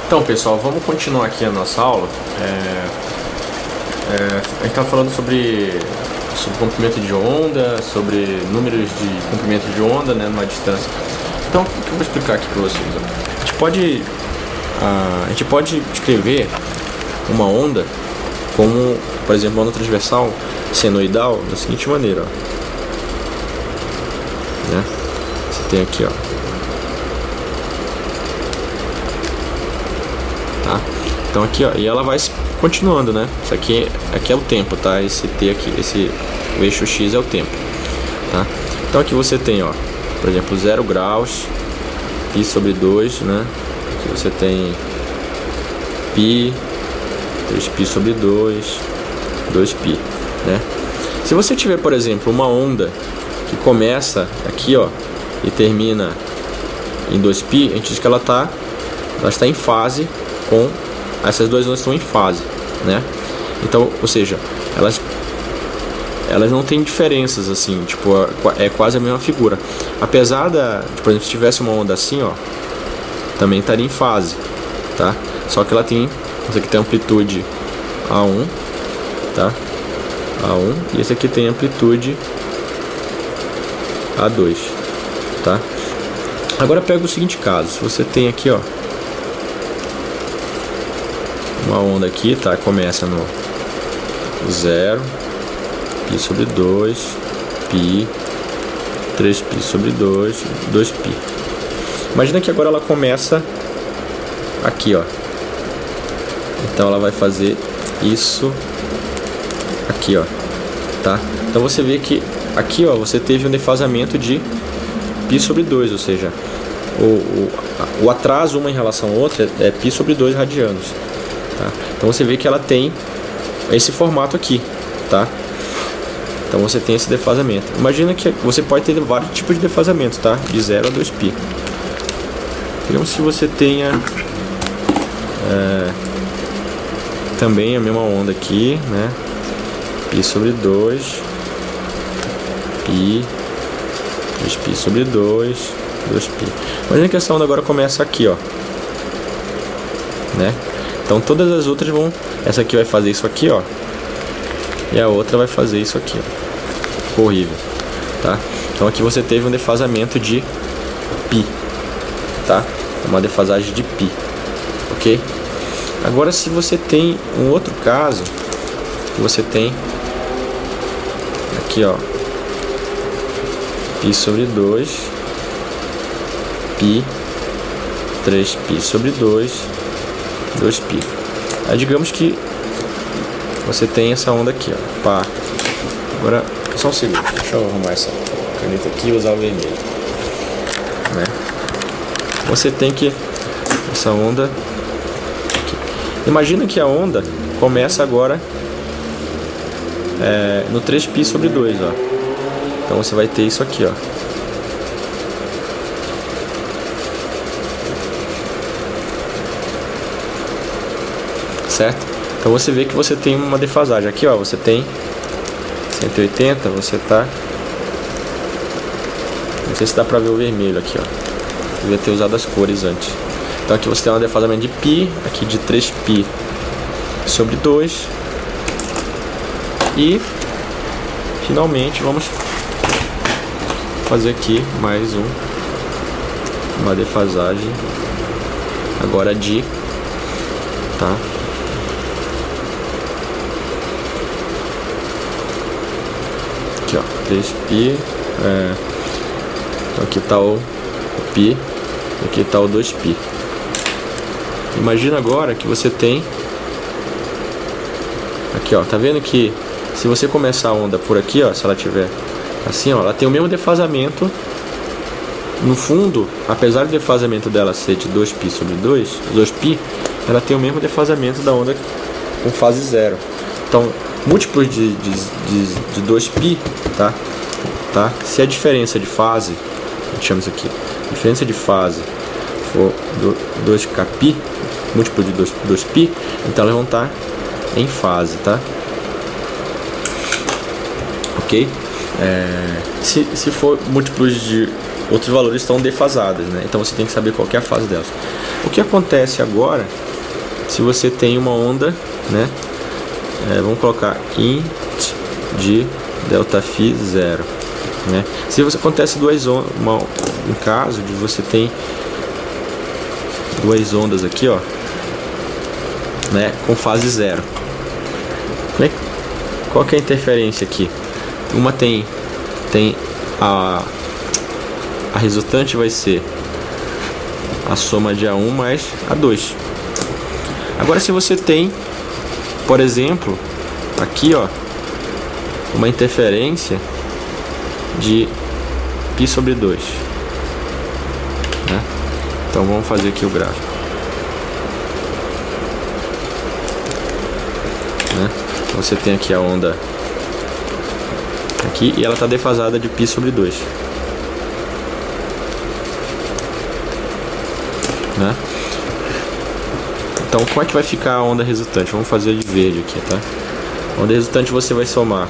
Então, pessoal, vamos continuar aqui a nossa aula. A gente está falando sobre comprimento de onda, sobre números de comprimento de onda, né, numa distância. Então, o que eu vou explicar aqui para vocês? A gente pode escrever uma onda como, por exemplo, uma onda transversal senoidal da seguinte maneira, né? Você tem aqui, tá? Então aqui, e ela vai continuando, né? Isso aqui é o tempo, tá? Esse T aqui, o eixo X é o tempo, tá? Então aqui você tem, por exemplo, 0 graus, π sobre 2, né? Aqui você tem π, 3π sobre 2, 2π, né? Se você tiver, por exemplo, uma onda que começa aqui, e termina em 2π, a gente diz que ela está em fase com essas duas ondas, estão em fase, né? Então, ou seja, elas não têm diferenças assim, tipo, é quase a mesma figura. Apesar por exemplo, se tivesse uma onda assim, também estaria em fase, tá? Só que ela tem, essa aqui tem amplitude A1, tá? A1, e esse aqui tem amplitude A2, tá? Agora pega o seguinte caso, se você tem aqui, uma onda aqui, tá? Começa no 0, π sobre 2, π, 3π sobre 2, 2π. Imagina que agora ela começa aqui, Então ela vai fazer isso aqui, tá? Então você vê que aqui, você teve um defasamento de π sobre 2, ou seja, o atraso uma em relação à outra é π sobre 2 radianos, tá? Então você vê que ela tem esse formato aqui, tá? Então você tem esse defasamento. Imagina que você pode ter vários tipos de defasamento, tá? De 0 a 2π. Digamos que você tenha também a mesma onda aqui, né? π sobre 2, π, 3π sobre 2, 2π. Imagina que essa onda agora começa aqui, né? Então todas as outras vão, essa aqui vai fazer isso aqui, e a outra vai fazer isso aqui, horrível, tá? Então aqui você teve um defasamento de π, tá? Uma defasagem de π, ok? Agora, se você tem um outro caso, que você tem aqui, π sobre 2, π, 3π sobre 2, 2π. Aí digamos que você tem essa onda aqui, pá. Agora, só um segundo, deixa eu arrumar essa caneta aqui e usar o vermelho, né? Você tem que essa onda aqui. Imagina que a onda começa agora no 3π sobre 2, Então você vai ter isso aqui, certo? Então você vê que você tem uma defasagem aqui, você tem 180, você tá, não sei se dá pra ver o vermelho aqui, devia ter usado as cores antes. Então aqui você tem um defasamento de π, aqui de 3π sobre 2, e finalmente vamos fazer aqui mais uma defasagem agora de, tá? Aqui, 3π, então aqui tá o π, aqui tá o 2π. Imagina agora que você tem aqui, tá vendo que se você começar a onda por aqui, se ela tiver assim, ela tem o mesmo defasamento no fundo, apesar do defasamento dela ser de 2π sobre 2π, ela tem o mesmo defasamento da onda com fase 0. Então, múltiplos de 2π, tá? Se a diferença de fase, a gente chama isso aqui, diferença de fase for 2kπ, múltiplo de 2π, então elas vão estar em fase, tá? Ok? Se for múltiplos de outros valores, estão defasadas, né? Então você tem que saber qual que é a fase delas. O que acontece agora, se você tem uma onda, né? Vamos colocar int de delta phi 0, né? Se você acontece duas ondas, um caso de você tem duas ondas aqui, ó, né, com fase 0. Qual que é a interferência aqui? Uma tem a resultante vai ser a soma de A1 mais A2. Agora, se você tem, por exemplo, aqui, ó, uma interferência de π sobre 2, né? Então vamos fazer aqui o gráfico, né? Você tem aqui a onda aqui e ela está defasada de π sobre 2, né? Então, como é que vai ficar a onda resultante? Vamos fazer de verde aqui, tá? A onda resultante você vai somar,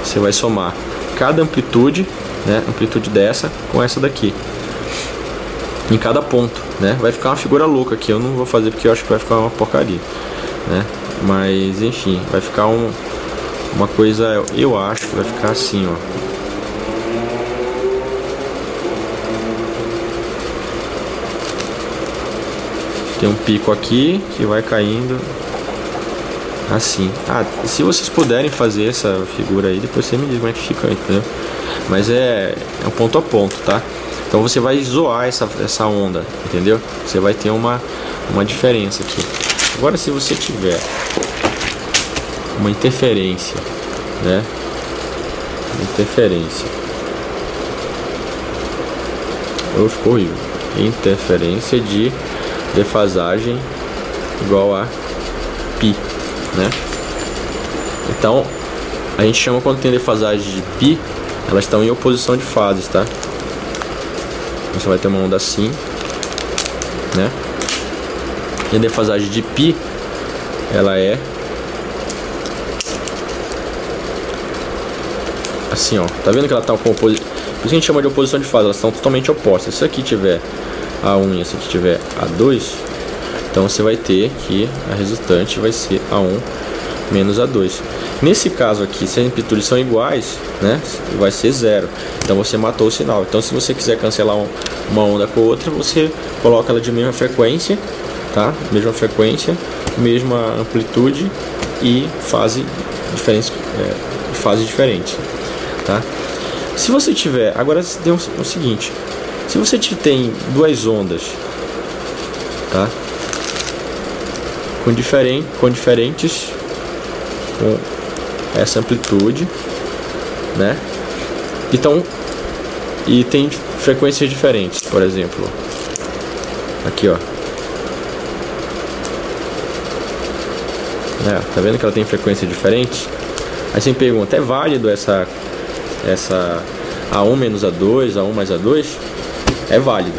você vai somar cada amplitude, né? Amplitude dessa com essa daqui, em cada ponto, né? Vai ficar uma figura louca aqui, eu não vou fazer porque eu acho que vai ficar uma porcaria, né? Mas enfim, vai ficar uma coisa, eu acho que vai ficar assim, ó. Tem um pico aqui que vai caindo assim. Se vocês puderem fazer essa figura aí, depois você me diz como é que fica, entendeu? Mas é um ponto a ponto, tá? Então você vai zoar essa onda, entendeu? Você vai ter uma diferença aqui. Agora, se você tiver uma interferência, né? Ficou horrível. Interferência de defasagem igual a π, né? Então a gente chama, quando tem defasagem de π, elas estão em oposição de fases, tá? Você vai ter uma onda assim, né? E a defasagem de π, ela é assim, ó. Tá vendo que ela tá com oposição? Por isso que a gente chama de oposição de fase, elas estão totalmente opostas. Se aqui tiver A1 e esse aqui tiver A2, então você vai ter que a resultante vai ser A1 menos A2. Nesse caso aqui, se as amplitudes são iguais, né, vai ser 0. Então você matou o sinal. Então, se você quiser cancelar uma onda com outra, você coloca ela de mesma frequência, tá? Mesma frequência, mesma amplitude e fase diferente, tá? Se você tiver, agora tem o seguinte: se você tem duas ondas, tá? Com essa amplitude, né? Então, e tem frequências diferentes, por exemplo, aqui, ó, tá vendo que ela tem frequência diferente? Aí você me pergunta, é válido essa A1 menos A2, A1 mais A2? É válido,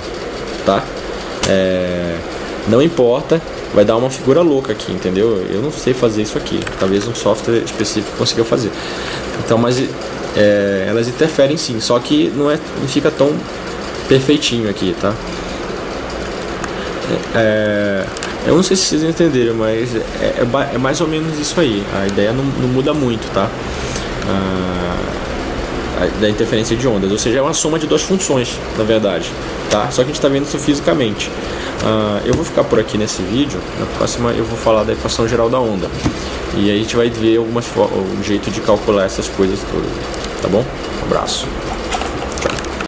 tá? Não importa, vai dar uma figura louca aqui, entendeu? Eu não sei fazer isso aqui, talvez um software específico consiga fazer. Então, mas elas interferem sim, só que não fica tão perfeitinho aqui, tá? Eu não sei se vocês entenderam, mas é mais ou menos isso aí. A ideia não muda muito, tá? Da interferência de ondas, ou seja, é uma soma de duas funções, na verdade, tá? Só que a gente está vendo isso fisicamente. Eu vou ficar por aqui nesse vídeo. Na próxima eu vou falar da equação geral da onda, e aí a gente vai ver um jeito de calcular essas coisas todas, tá bom? Um abraço.